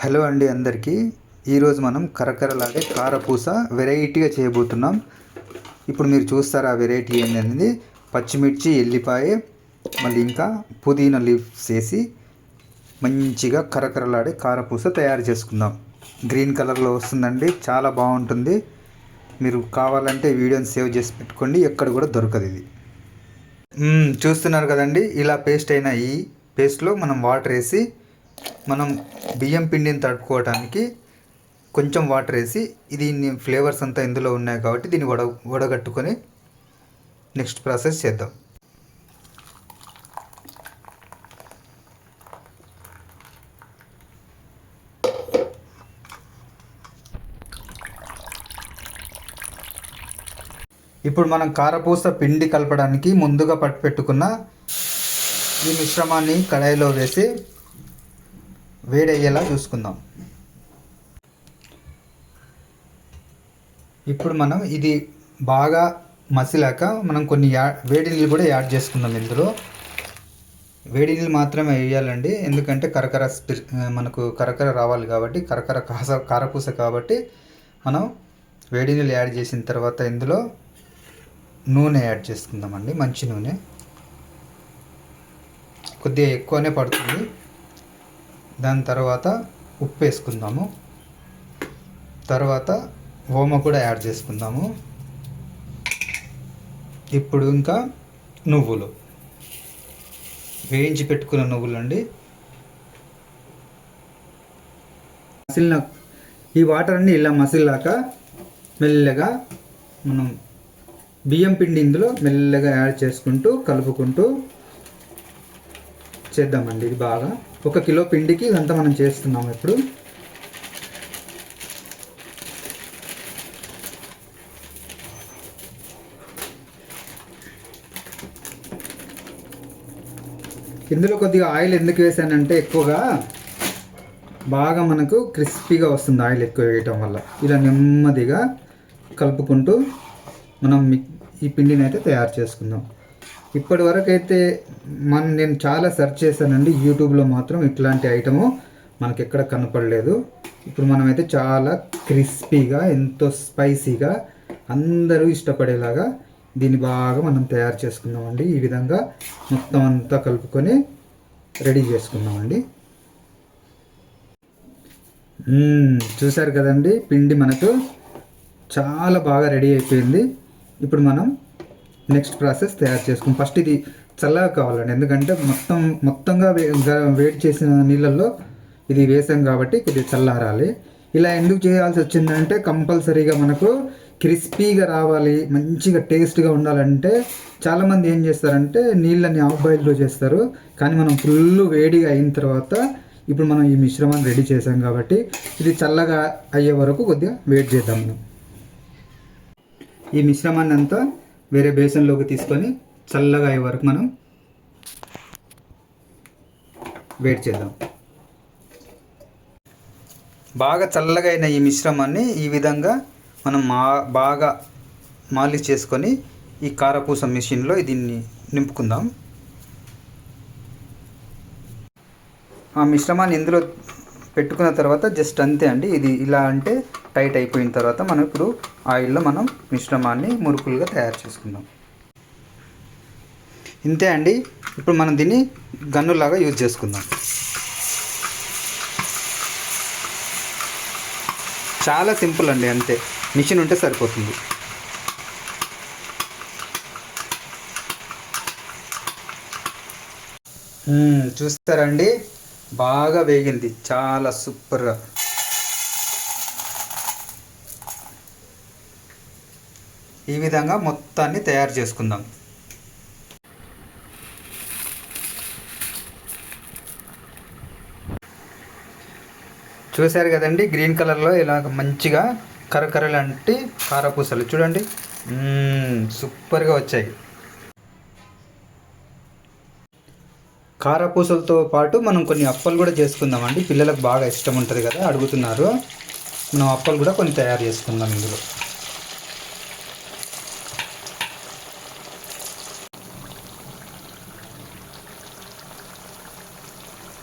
Hello అండి అందరికీ. ఈరోజు మనం కరకరలాడే కారపూస వెరైటీగా చేయబోతున్నాం. ఇప్పుడు మీరు చూస్తారు ఆ వెరైటీ ఏంటనేది. పచ్చిమిర్చి, ఎల్లిపాయ, మళ్ళీ ఇంకా పుదీనా లీవ్స్ వేసి మంచిగా కరకరలాడే కారపూస తయారు చేసుకుందాం. గ్రీన్ కలర్లో వస్తుందండి, చాలా బాగుంటుంది. మీరు కావాలంటే వీడియోని సేవ్ చేసి పెట్టుకోండి, ఎక్కడ కూడా దొరకదు ఇది. చూస్తున్నారు కదండి, ఇలా పేస్ట్ అయిన ఈ పేస్ట్లో మనం వాటర్ వేసి మనం బియ్యం పిండిని తడుపుకోవడానికి కొంచెం వాటర్ వేసి దీన్ని ఫ్లేవర్స్ అంతా ఇందులో ఉన్నాయి కాబట్టి దీన్ని వడగట్టుకొని నెక్స్ట్ ప్రాసెస్ చేద్దాం. ఇప్పుడు మనం కారపూస పిండి కలపడానికి ముందుగా పెట్టుకున్న ఈ మిశ్రమాన్ని కడాయిలో వేసి వేడయ్యేలా చూసుకుందాం. ఇప్పుడు మనం ఇది బాగా మసిలాక మనం కొన్ని వేడి నీళ్ళు కూడా యాడ్ చేసుకుందాం. ఇందులో వేడి నీళ్ళు మాత్రమే వేయాలండి, ఎందుకంటే మనకు కరకర రావాలి కాబట్టి, కారపూస కాబట్టి మనం వేడి నీళ్ళు యాడ్ చేసిన తర్వాత ఇందులో నూనె యాడ్ చేసుకుందామండి. మంచి నూనె కొద్దిగా ఎక్కువనే పడుతుంది. దాని తర్వాత ఉప్పు వేసుకుందాము. తర్వాత ఓమ కూడా యాడ్ చేసుకుందాము. ఇప్పుడు ఇంకా నువ్వులు, వేయించి పెట్టుకున్న నువ్వులు అండి. ఈ వాటర్ అన్ని ఇలా మసిలాక మెల్లగా మనం బియ్యం పిండి ఇందులో మెల్లగా యాడ్ చేసుకుంటూ కలుపుకుంటూ చేద్దామండి. ఇది బాగా 1 కిలో పిండికి ఇదంతా మనం చేస్తున్నాము. ఇప్పుడు ఇందులో కొద్దిగా ఆయిల్ ఎందుకు వేసానంటే ఎక్కువగా బాగా మనకు క్రిస్పీగా వస్తుంది ఆయిల్ ఎక్కువ వేయటం వల్ల. ఇలా నెమ్మదిగా కలుపుకుంటూ మనం ఈ పిండిని అయితే తయారు చేసుకుందాం. ఇప్పటి వరకు అయితే నేను చాలా సెర్చ్ చేశానండి, యూట్యూబ్లో మాత్రం ఇట్లాంటి ఐటము మనకి ఎక్కడ కనపడలేదు. ఇప్పుడు మనమైతే చాలా క్రిస్పీగా, ఎంతో స్పైసీగా, అందరూ ఇష్టపడేలాగా దీన్ని బాగా మనం తయారు చేసుకుందామండి. ఈ విధంగా మొత్తం అంతా కలుపుకొని రెడీ చేసుకుందామండి. చూసారు కదండి, పిండి మనకు చాలా బాగా రెడీ అయిపోయింది. ఇప్పుడు మనం నెక్స్ట్ ప్రాసెస్ తయారు చేసుకుందాం. ఫస్ట్ ఇది చల్లగా కావాలండి, ఎందుకంటే మొత్తంగా వేడి చేసిన నీళ్ళల్లో ఇది వేసాం కాబట్టి కొద్దిగా చల్లారాలి. ఇలా ఎందుకు చేయాల్సి వచ్చిందంటే కంపల్సరీగా మనకు క్రిస్పీగా రావాలి, మంచిగా టేస్ట్గా ఉండాలంటే చాలామంది ఏం చేస్తారంటే నీళ్ళని హాఫ్ బాయిల్లో చేస్తారు. కానీ మనం ఫుల్ వేడిగా అయిన తర్వాత ఇప్పుడు మనం ఈ మిశ్రమాన్ని రెడీ చేసాం కాబట్టి ఇది చల్లగా అయ్యే వరకు కొద్దిగా వెయిట్ చేద్దాం. మనం ఈ మిశ్రమాన్ని అంతా వేరే బేసన్లోకి తీసుకొని చల్లగా అయ్యే వరకు మనం వెయిట్ చేద్దాం. బాగా చల్లగా అయిన ఈ మిశ్రమాన్ని ఈ విధంగా మనం బాగా మాలిష్ చేసుకొని ఈ కారపూస మిషన్లో దీన్ని నింపుకుందాం. ఆ మిశ్రమాన్ని ఇందులో పెట్టుకున్న తర్వాత జస్ట్ అంతే అండి. ఇది ఇలా అంటే టైట్ అయిపోయిన తర్వాత మనం ఇప్పుడు ఆయిల్లో మనం మిశ్రమాన్ని మురుకులుగా తయారు చేసుకుందాం. ఇంతే అండి. ఇప్పుడు మనం దీన్ని గన్నులాగా యూజ్ చేసుకుందాం. చాలా సింపుల్ అండి, అంతే. మిషన్ ఉంటే సరిపోతుంది. చూస్తారండి, బాగా వేగింది, చాలా సూపర్గా. ఈ విధంగా మొత్తాన్ని తయారు చేసుకుందాం. చూశారు కదండి, గ్రీన్ కలర్లో ఇలాగ మంచిగా కరకరలాంటి కారపూసలు చూడండి, సూపర్గా వచ్చాయి. కారపూసలతో పాటు మనం కొన్ని అప్పలు కూడా చేసుకుందామండి. పిల్లలకు బాగా ఇష్టం ఉంటుంది కదా, అడుగుతున్నారు. మనం అప్పలు కూడా కొన్ని తయారు చేసుకుందాం ఇందులో.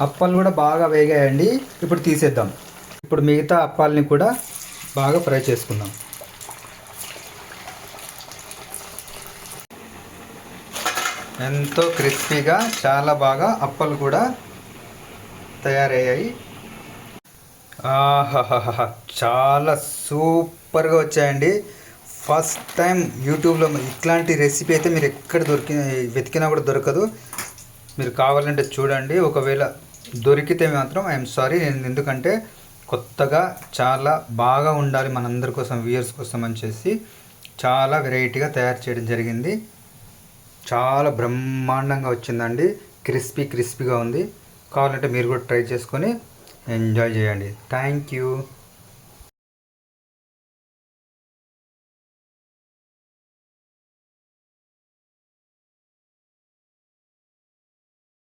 అప్పాలు కూడా బాగా వేగాయండి. ఇప్పుడు తీసేద్దాం. ఇప్పుడు మిగతా అప్పాలని కూడా బాగా ఫ్రై చేసుకుందాం. ఎంతో క్రిస్పీగా చాలా బాగా అప్పాలు కూడా తయారయ్యాయి. ఆహాహాహా, చాలా సూపర్గా వచ్చాయండి. ఫస్ట్ టైం యూట్యూబ్లో ఇట్లాంటి రెసిపీ అయితే మీరు ఎక్కడ వెతికినా కూడా దొరకదు. మీరు కావాలంటే చూడండి. ఒకవేళ దొరికితే మాత్రం ఐఎమ్ సారీ. నేను ఎందుకంటే కొత్తగా చాలా బాగా ఉండాలి మనందరి కోసం, వ్యూయర్స్ కోసం అని చేసి చాలా వెరైటీగా తయారు చేయడం జరిగింది. చాలా బ్రహ్మాండంగా వచ్చిందండి. క్రిస్పీగా ఉంది. కావాలంటే మీరు కూడా ట్రై చేసుకొని ఎంజాయ్ చేయండి. Thank you.